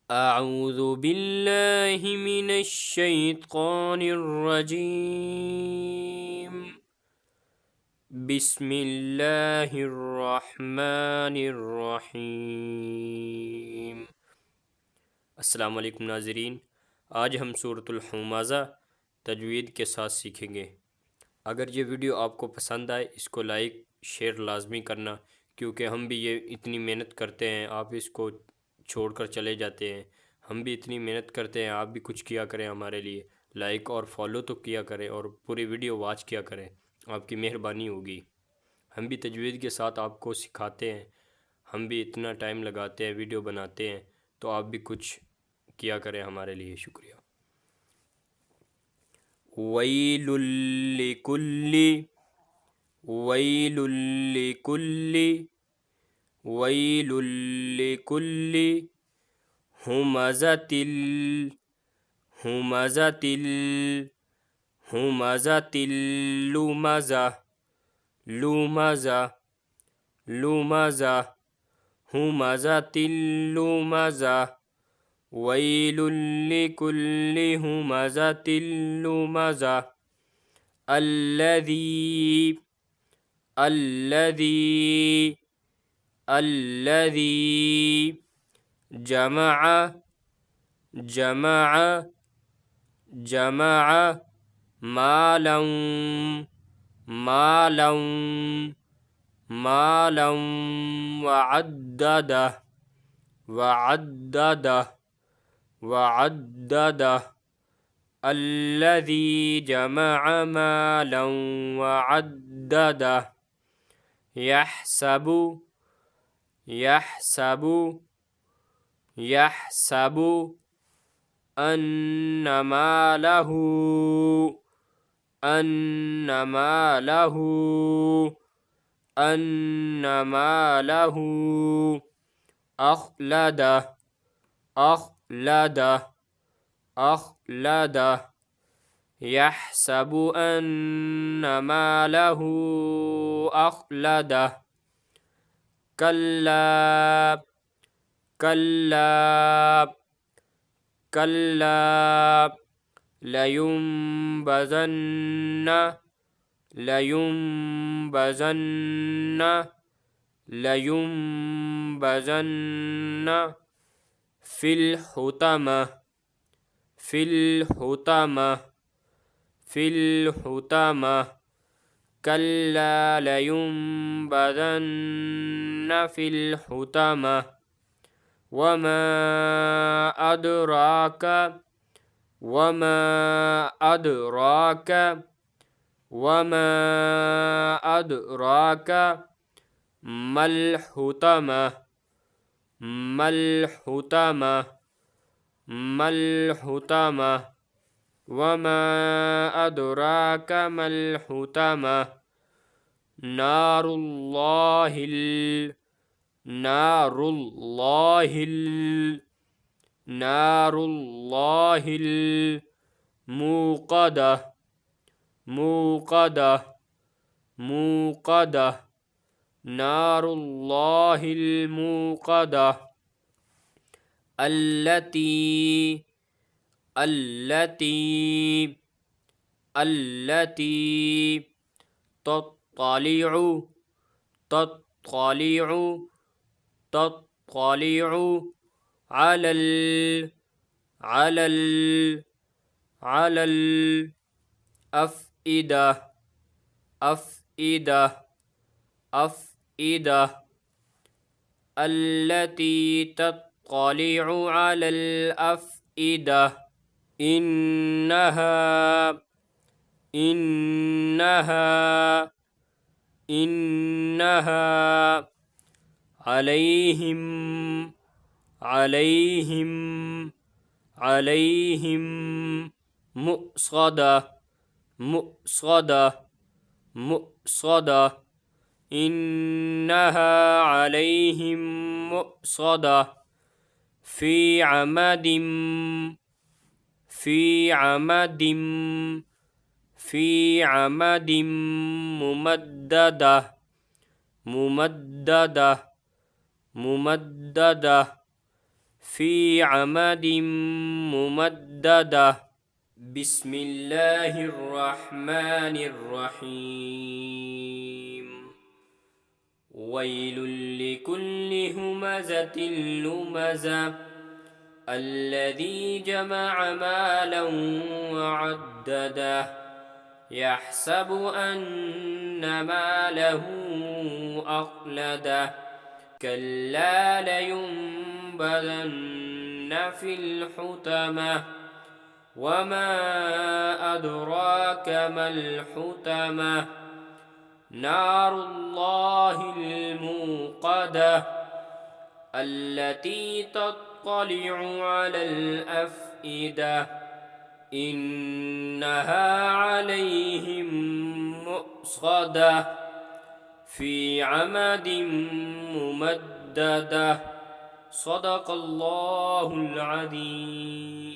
اعوذ باللہ من الشیطان الرجیم بسم اللہ الرحمن الرحیم۔ السلام علیکم ناظرین، آج ہم سورۃ الحمزہ تجوید کے ساتھ سیکھیں گے۔ اگر یہ ویڈیو آپ کو پسند آئے اس کو لائک شیئر لازمی کرنا، کیونکہ ہم بھی یہ اتنی محنت کرتے ہیں، آپ اس کو چھوڑ کر چلے جاتے ہیں۔ ہم بھی اتنی محنت کرتے ہیں، آپ بھی کچھ کیا کریں ہمارے لیے، لائک اور فالو تو کیا کریں اور پوری ویڈیو واچ کیا کریں، آپ کی مہربانی ہوگی۔ ہم بھی تجوید کے ساتھ آپ کو سکھاتے ہیں، ہم بھی اتنا ٹائم لگاتے ہیں، ویڈیو بناتے ہیں، تو آپ بھی کچھ کیا کریں ہمارے لیے، شکریہ۔ ویل لکل ویل لکل ویل لکل ہمزۃ ہمزۃ ہمزۃ لمزہ لمزہ لمزہ ہمزۃ لمزہ ویل لکل ہمزۃ لمزہ الذی الذی الذی جمع جمع جمع مالا مالا مالا وعددہ وعددہ وعددہ الذی جمع مالا وعددہ یحسب یحسب یحسب ان مالہ ان مالہ ان مالہ اخلدہ اخلدہ اخلدہ یحسب ان مالہ اخلدہ کلا کلا کلا لینبذن لینبذن لینبذن فی الحطمہ فی الحطمہ فی الحطمہ کلا لینبذن فی الحطمہ وما ادراک وما ادراک وما ادراک ما الحطمہ ما الحطمہ ما الحطمہ وما ادراک ما الحطمہ نار اللہ نار اللہ نار اللہ الموقدہ موقدہ موقدہ نار اللہ الموقدہ التی التی التی تطلع تطلع تطلع على على على الأفئدة أفئدة أفئدة التي تطلع على الأفئدة إنها إنها إنها عليهم عليهم عليهم مؤصدة مؤصدة مؤصدة إنها عليهم مؤصدة في عمد في عمد في عمد ممددة ممددة ممددة في عمد ممددة. بسم الله الرحمن الرحيم. ويل لكل همزة لمزة الذي جمع مالا وعدده يحسب أن ماله أخلده كلا لينبذن في الحطمة وما أدراك ما الحطمة نار الله الموقدة التي تطلع على الأفئدة إنها عليهم مؤصدة في عمد ممددة. صدق الله العظيم.